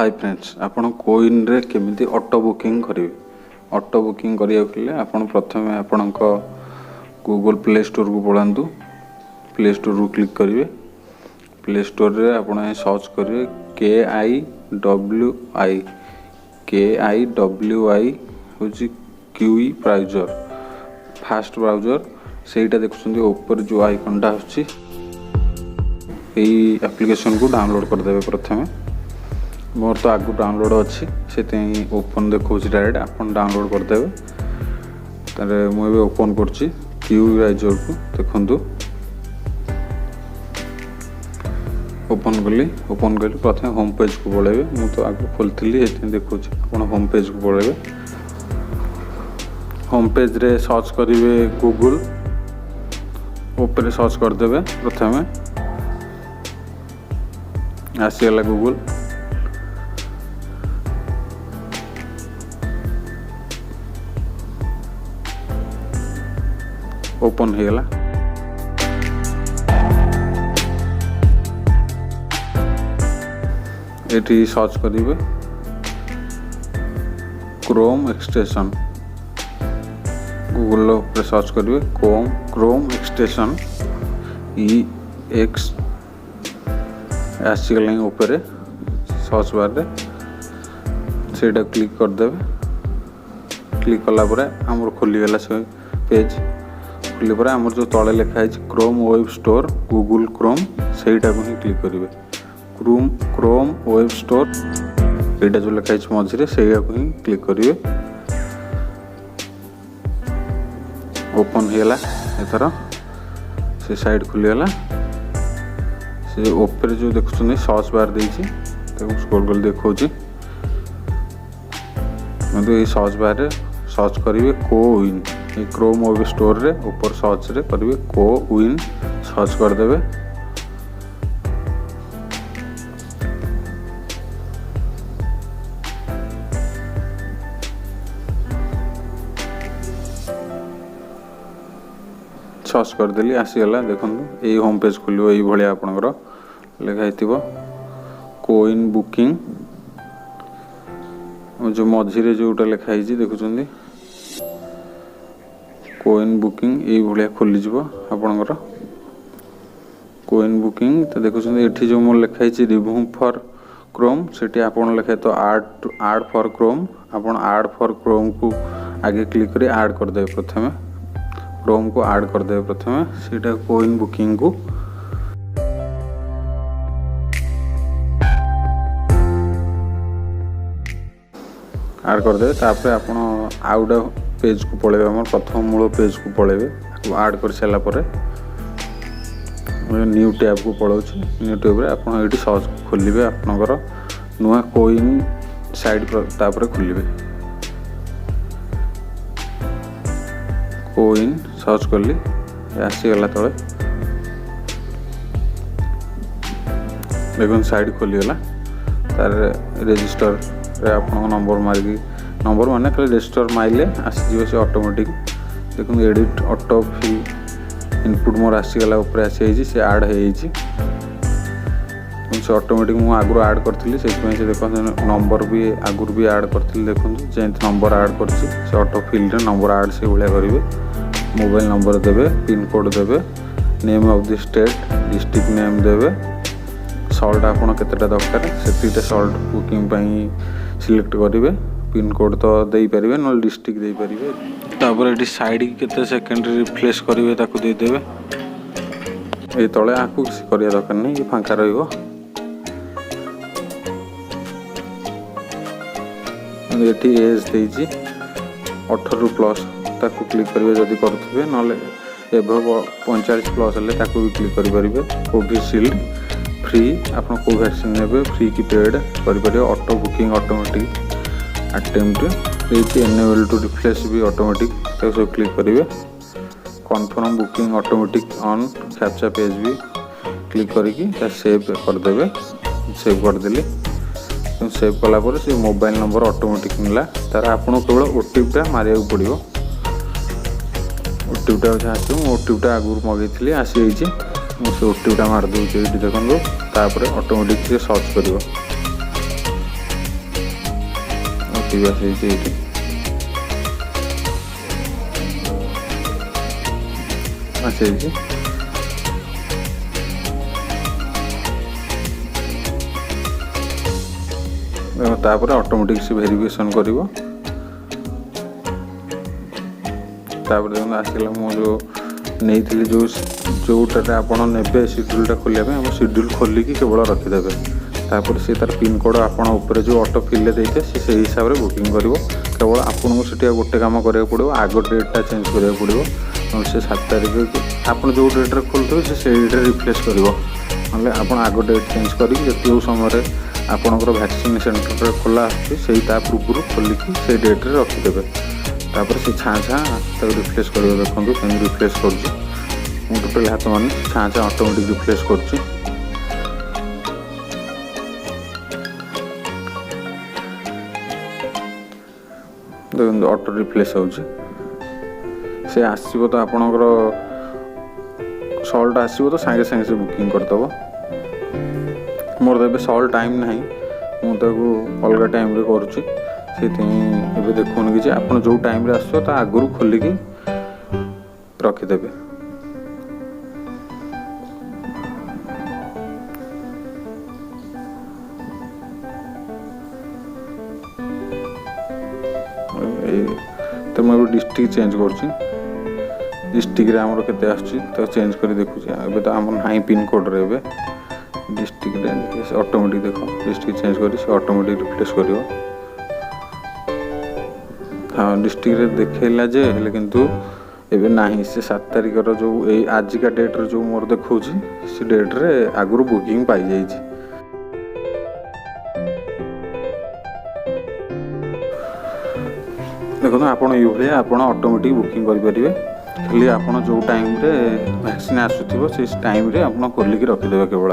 Hi friends आपण coin रे केमिति ऑटो बुकिंग करेंगे। ऑटो बुकिंग करिया आपण प्रथम आपण गूगल प्ले स्टोर को पढ़ातु। प्ले स्टोर को क्लिक करेंगे। प्ले स्टोर रे आपण सर्च करेंगे KIWI हूँ क्यूई ब्राउजर फास्ट ब्राउजर सेटा देखुं ऊपर जो आइकनटा आएप्लिकेशन को डाउनलोड करदे। प्रथम मोर तो आगु डाउनलोड अच्छी से ओपन देखा डायरेक्ट आप डाउनलोड करदे। तारे मुझे ओपन करची क्यूई ब्राउजर को देखु ओपन कली प्रथम होम पेज को पलैबे। मुझे तो आगे खोलती देखो आप होम पेज को पलैबे। होम पेज रे सर्च करेंगे गूगल ऊपर सर्च करदे। प्रथम आसीगला गूगल ओपन हो गला। ये सर्च करेंगे क्रोम एक्सटेंशन गूगल ऊपर सर्च करेंगे क्रोम एक्सटेंशन EX आसीगला ऊपर सर्च बार रे सेटा क्लिक करदे। क्लिक कला आमर खोलीगला से पेज खोली पर आमर जो तले लिखा है Chrome web store Google Chrome सेटा को ही क्लिक करेंगे। क्रोम वेब स्टोर यहाँ जो लिखाई मझे से ही क्लिक करेंगे। ओपन होगा एथर से साइड खुलीगला। से ऊपर जो देखुं सर्च बार देती स्क्रॉल कर देखा ये सर्च बार सर्च करेंगे कोविन क्रोम वेब स्टोर रे ऊपर सर्च रे करेंगे कोविन सर्च करदे। सर्च करदेली आसीगला। देखो यही होम पेज खोलो यही भाया आपणकर लिखाई कोइन बुकिंग जो मझे जोटा लिखाई देखुं कोइन बुकिंग यही भाया खोलीज आपणकर कोइन बुकिंग। तो देखुं ये जो मोर लिखाई रिमूव फॉर क्रोम से आप लिखाई तो आड फॉर क्रोम आप आड फॉर क्रोम को आगे क्लिक कर आड करदे। प्रथम क्रोम को ऐड कर दे। प्रथम सीटा कोइन बुकिंग को ऐड कर दे। तापर आपण आउट पेज को पलैबे। हम प्रथम मूल पेज को पलैबे ऐड कर सारा पर न्यू टैब को पलाउछ। न्यू टैब रे आपण एटी सर्च खोलिबे आपनकर नुआ कोइन साइड तापर खोलिबे। कोइन सर्च कली आसीगला तले देखो साइड खोलीगला। तार रजिस्टर आप नंबर मारिकी नंबर माने खाली रजिस्टर माइले आसीज से ऑटोमेटिक देखो एडिट ऑटो फिल इनपुट मोर आसीगला ऊपर आसी से ऐड हो से ऑटोमेटिक मुझे आगु ऐड करी से देखो नंबर भी आगुरी भी ऐड करी। देखो जैसे नंबर ऐड कर ऑटो फिल्ड नंबर ऐड से भाया करेंगे। मोबाइल नंबर देवे पिन कोड देवे name of the state district name देवे सल्ट आपड़ केतेटा दरकार से सल्ट बुकिंग सिलेक्ट करेंगे। पिन कोड तो दे पारे ना डिस्ट्रिक्ट दे पारे। तापर ये साइड के सेकेंड रिफ्रेश करेंगे ताकू देदेवे। ये तले आपको किसी करिया दरकार नहीं ये फांका रहिबो। ये एज देजी 18 प्लस ताकू क्लिक करेंगे जदि करुवे ना एभव 45 प्लस हेल्ले ताकू भी क्लिक करेंगे। कोविशील्ड फ्री आप कोवैक्सीन ने फ्री की पेड करेंगे। ऑटो बुकिंग ऑटोमेटिक अटेम्प्ट ये एनेबल टू रिफ्रेश भी ऑटोमेटिक सब क्लिक करेंगे। Confirm booking automatic on captcha page भी क्लिक करके सेव करदे। सेव करदेली सेव कलापर से मोबाइल नंबर ऑटोमेटिक मिला। तार आपको केवल ओटीपीटा मारिया पड़ो। ओटीपीटा आसो ओटीपीटा आगुरी मगेली आसी से ओटीपीटा मारिदे। ये देखो तापर ऑटोमेटिक सर्च कर ଓଟିପି ଆସିଯାଇଛି ଏଇଠି। ଆସିଯାଇଛି। तापर ऑटोमेटिक से वेरिफिकेशन करिवो। तापर देखो आसला मो जो नहीं थी जोटा आप ने शेड्यूलटा खोलिया हम शेड्यूल खोलिकी केवल रखीदे। तापर से तार पिन कोड आपण ऊपर जो ऑटो फिल देते से हिसाब से बुकिंग करिवो। केवल आपको से गोटे काम करा पड़ो, आग डेटा चेंज करा पड़ो। से 7 तारीख आप जो डेट्रे खोलुवे से डेट्रे रिप्लेस कर आप आग डेट चेंज करके जो समय आपणकर वैक्सीन सेंटर खोला से पूर्व खोलिकी से डेट्रे रखीदे। तापर से छाँ छाँ रिप्लेस कर देखो कमी रिप्लेस कर टोटाल हाथ मान छाँ छाँ ऑटोमेटिक रिप्लेस कर ऑटो रिप्लेस हो आसो तो आपणकर सॉल्ट आसो तो सांगे सांगे से बुकिंग करदेव। मोर तो सॉल्ट टाइम ना मुझे अलग टाइम रे करुँची से देखुन कि आप जो टाइम रे आसो तो आगुरी खोलिकी रखीदे। तो मुझे डिस्ट्रिक्ट चेंज कर डिस्ट्रिक्ट आमर के तो चेंज कर देखुची। ए तो आम ना पिन कोड रे डिस्ट्रिक्ट ऑटोमेटिक देखो डिस्ट्रिक्ट चेंज कर ऑटोमेटिक रिप्लेस कर। हाँ डिस्ट्रिक्ट देखला जे हेले किंतु एबे नाही से 7 तारीख जो आज का डेट रे जो मोर देखो से डेट रे आगुरी बुकिंग पाई जाई। देखो आप ऑटोमेटिक बुकिंग करेंगे। खाली आप जो टाइम रे वैक्सीन आसुथिबो से टाइम रे आप खोलिकी रखीदे केवल।